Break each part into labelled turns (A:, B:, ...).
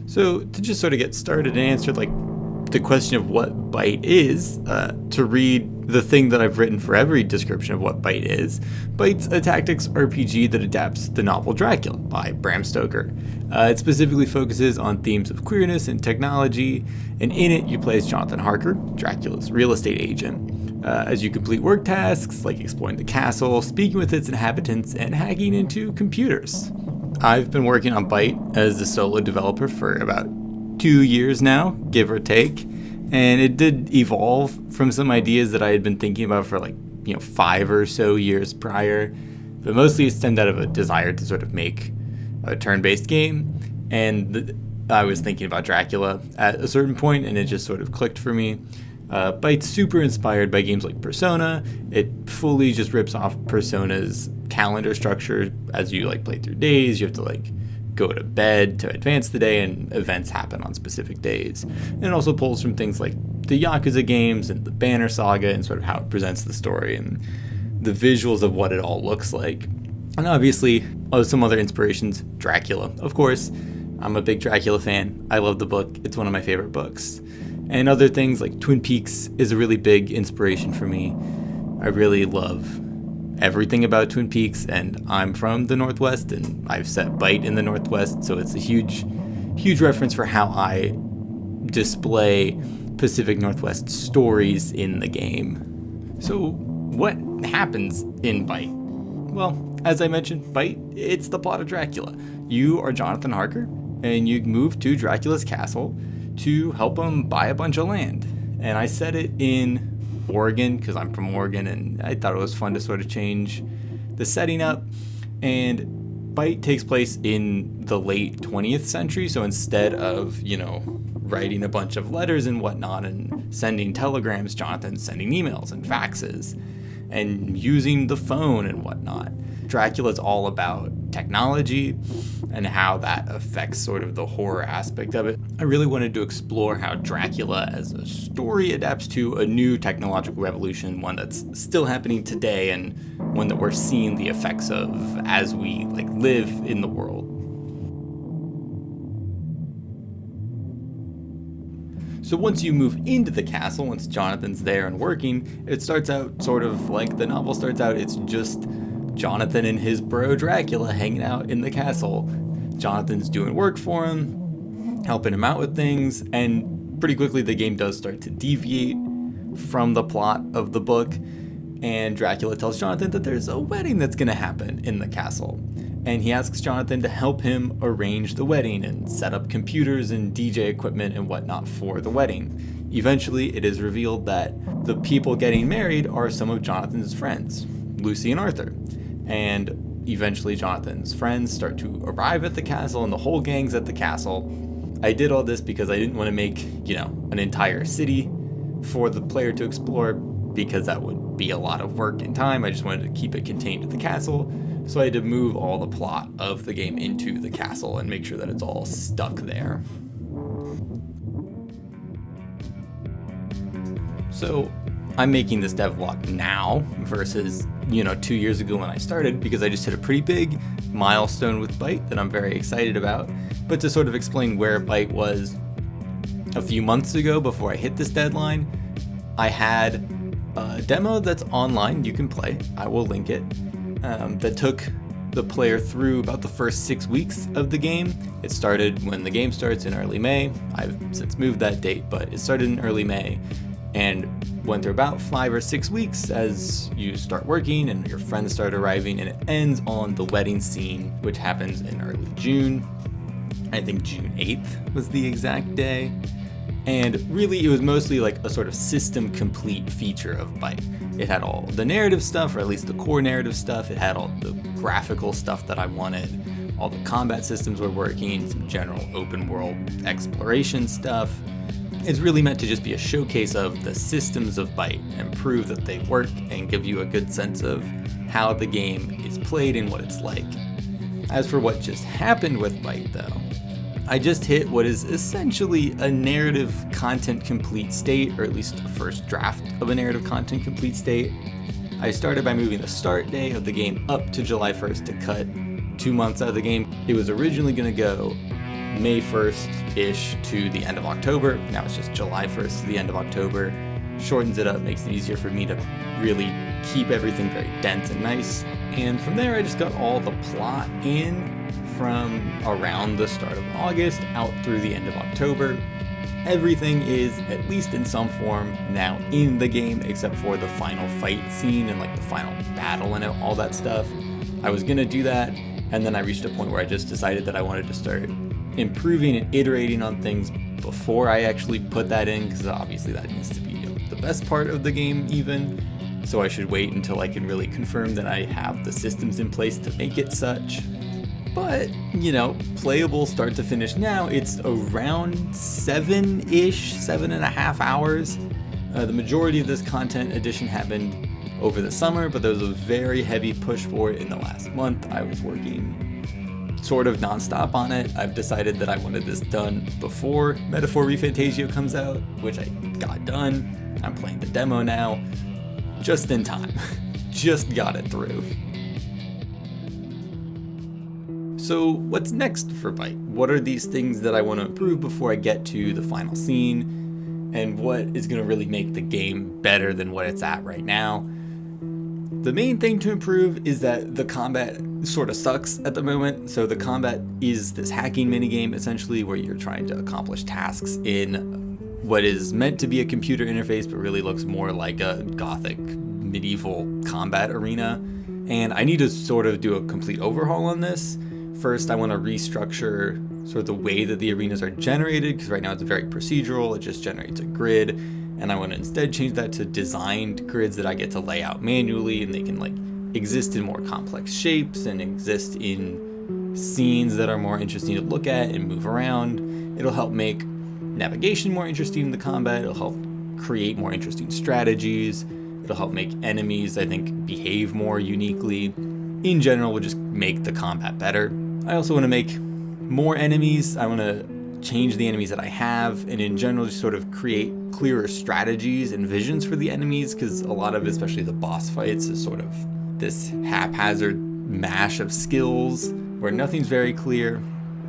A: So to just sort of get started and answer like the question of what BYTE is, to read the thing that I've written for every description of what BYTE is, BYTE's a tactics RPG that adapts the novel Dracula by Bram Stoker. It specifically focuses on themes of queerness and technology, and in it you play as Jonathan Harker, Dracula's real estate agent, as you complete work tasks like exploring the castle, speaking with its inhabitants, and hacking into computers. I've been working on BYTE as a solo developer for about 2 years now, give or take, and it did evolve from some ideas that I had been thinking about for 5 or so years prior, but mostly it stemmed out of a desire to sort of make a turn-based game, and I was thinking about Dracula at a certain point, and it just sort of clicked for me. BYTE's super inspired by games like Persona. It fully just rips off Persona's calendar structure. As you play through days, you have to go to bed to advance the day, and events happen on specific days. And it also pulls from things like the Yakuza games and the Banner Saga and sort of how it presents the story and the visuals of what it all looks like. And obviously, some other inspirations, Dracula. Of course, I'm a big Dracula fan. I love the book. It's one of my favorite books. And other things like Twin Peaks is a really big inspiration for me. I really love everything about Twin Peaks, and I'm from the Northwest, and I've set BYTE in the Northwest, so it's a huge reference for how I display Pacific Northwest stories in the game. So what happens in BYTE? Well, as I mentioned, BYTE, it's the plot of Dracula. You are Jonathan Harker, and you move to Dracula's castle to help him buy a bunch of land. And I set it in Oregon because I'm from Oregon, and I thought it was fun to sort of change the setting up. And BYTE takes place in the late 20th century, so instead of, writing a bunch of letters and whatnot and sending telegrams, Jonathan's sending emails and faxes and using the phone and whatnot. Dracula's all about technology and how that affects sort of the horror aspect of it. I really wanted to explore how Dracula as a story adapts to a new technological revolution, one that's still happening today and one that we're seeing the effects of as we live in the world. So once you move into the castle, once Jonathan's there and working, it starts out sort of like the novel starts out. It's just Jonathan and his bro Dracula hanging out in the castle. Jonathan's doing work for him, helping him out with things, and pretty quickly the game does start to deviate from the plot of the book, and Dracula tells Jonathan that there's a wedding that's going to happen in the castle. And he asks Jonathan to help him arrange the wedding and set up computers and DJ equipment and whatnot for the wedding. Eventually, it is revealed that the people getting married are some of Jonathan's friends, Lucy and Arthur. And eventually, Jonathan's friends start to arrive at the castle, and the whole gang's at the castle. I did all this because I didn't want to make, an entire city for the player to explore, because that would be a lot of work and time. I just wanted to keep it contained to the castle. So I had to move all the plot of the game into the castle and make sure that it's all stuck there. So I'm making this devlog now versus, 2 years ago when I started, because I just hit a pretty big milestone with BYTE that I'm very excited about. But to sort of explain where BYTE was a few months ago before I hit this deadline, I had a demo that's online, you can play, I will link it, that took the player through about the first 6 weeks of the game. It started when the game starts in early May. I've since moved that date, but it started in early May and went through about 5 or 6 weeks as you start working and your friends start arriving, and it ends on the wedding scene, which happens in early June. I think June 8th was the exact day. And really, it was mostly like a sort of system complete feature of BYTE. It had all the narrative stuff, or at least the core narrative stuff. It had all the graphical stuff that I wanted. All the combat systems were working, some general open world exploration stuff. It's really meant to just be a showcase of the systems of BYTE and prove that they work and give you a good sense of how the game is played and what it's like. As for what just happened with BYTE though, I just hit what is essentially a narrative content complete state, or at least a first draft of a narrative content complete state. I started by moving the start day of the game up to July 1st to cut 2 months out of the game. It was originally going to go May 1st-ish to the end of October. Now it's just July 1st to the end of October. Shortens it up, makes it easier for me to really keep everything very dense and nice. And from there, I just got all the plot in from around the start of August out through the end of October. Everything is, at least in some form, now in the game, except for the final fight scene and like the final battle and all that stuff. I was gonna do that, and then I reached a point where I just decided that I wanted to start improving and iterating on things before I actually put that in, because obviously that needs to be the best part of the game even. So I should wait until I can really confirm that I have the systems in place to make it such. But, playable start to finish now, it's around 7.5 hours. The majority of this content addition happened over the summer, but there was a very heavy push for it in the last month. I was working sort of nonstop on it. I've decided that I wanted this done before Metaphor ReFantasio comes out, which I got done. I'm playing the demo now, just in time. Just got it through. So what's next for BYTE? What are these things that I want to improve before I get to the final scene? And what is going to really make the game better than what it's at right now? The main thing to improve is that the combat sort of sucks at the moment. So the combat is this hacking minigame essentially, where you're trying to accomplish tasks in what is meant to be a computer interface, but really looks more like a gothic medieval combat arena. And I need to sort of do a complete overhaul on this. First, I want to restructure sort of the way that the arenas are generated, because right now it's very procedural. It just generates a grid, and I want to instead change that to designed grids that I get to lay out manually, and they can like exist in more complex shapes and exist in scenes that are more interesting to look at and move around. It'll help make navigation more interesting in the combat. It'll help create more interesting strategies. It'll help make enemies, I think, behave more uniquely. In general, we'll just make the combat better. I also want to make more enemies. I want to change the enemies that I have, and in general just sort of create clearer strategies and visions for the enemies, because a lot of, especially the boss fights, is sort of this haphazard mash of skills where nothing's very clear.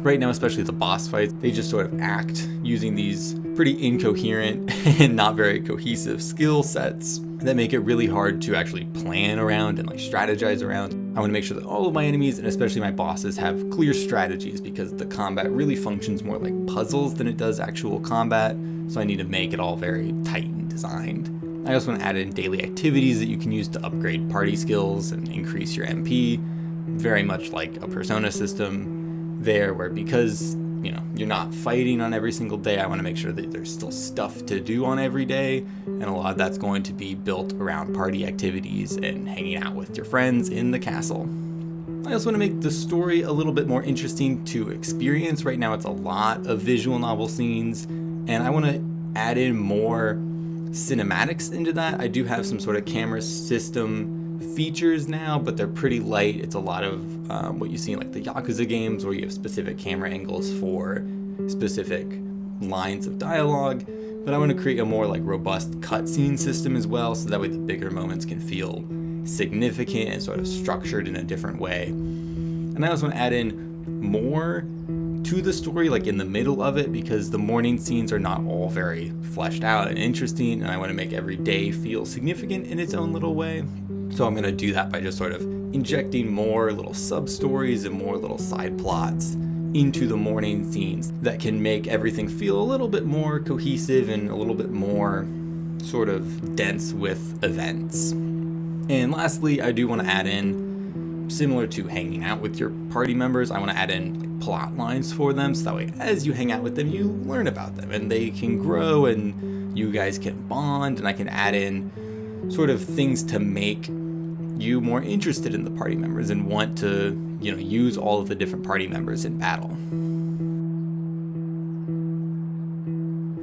A: Right now, especially the boss fights, they just sort of act using these pretty incoherent and not very cohesive skill sets that make it really hard to actually plan around and like strategize around. I want to make sure that all of my enemies, and especially my bosses, have clear strategies, because the combat really functions more like puzzles than it does actual combat. So I need to make it all very tight and designed. I also want to add in daily activities that you can use to upgrade party skills and increase your MP, very much like a Persona system there, where because you're not fighting on every single day, I want to make sure that there's still stuff to do on every day, and a lot of that's going to be built around party activities and hanging out with your friends in the castle. I also want to make the story a little bit more interesting to experience. Right now it's a lot of visual novel scenes, and I want to add in more cinematics into that. I do have some sort of camera system features now, but they're pretty light. It's a lot of what you see in like the Yakuza games, where you have specific camera angles for specific lines of dialogue. But I want to create a more like robust cutscene system as well, so that way the bigger moments can feel significant and sort of structured in a different way. And I also want to add in more to the story, like in the middle of it, because the morning scenes are not all very fleshed out and interesting, and I want to make every day feel significant in its own little way. So I'm going to do that by just sort of injecting more little sub-stories and more little side plots into the morning scenes that can make everything feel a little bit more cohesive and a little bit more sort of dense with events. And lastly, I do want to add in, similar to hanging out with your party members, I want to add in plot lines for them, so that way as you hang out with them, you learn about them and they can grow and you guys can bond, and I can add in sort of things to make you more interested in the party members and want to, use all of the different party members in battle.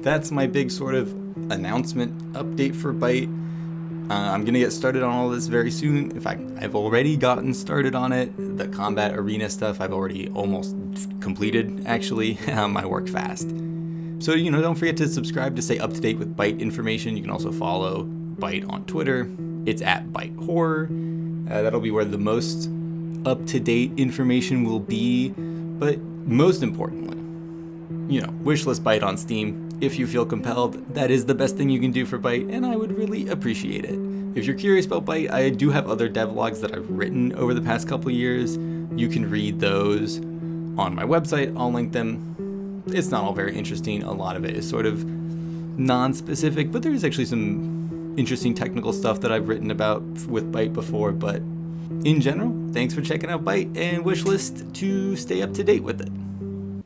A: That's my big sort of announcement update for BYTE. I'm going to get started on all this very soon. In fact, I've already gotten started on it. The combat arena stuff I've already almost completed, actually. I work fast. So, don't forget to subscribe to stay up to date with BYTE information. You can also follow BYTE on Twitter. It's at BYTE Horror. That'll be where the most up-to-date information will be. But most importantly, wishlist BYTE on Steam. If you feel compelled, that is the best thing you can do for BYTE, and I would really appreciate it. If you're curious about BYTE, I do have other devlogs that I've written over the past couple years. You can read those on my website. I'll link them. It's not all very interesting. A lot of it is sort of non-specific, but there is actually some interesting technical stuff that I've written about with BYTE before. But in general, thanks for checking out BYTE, and wishlist to stay up to date with it.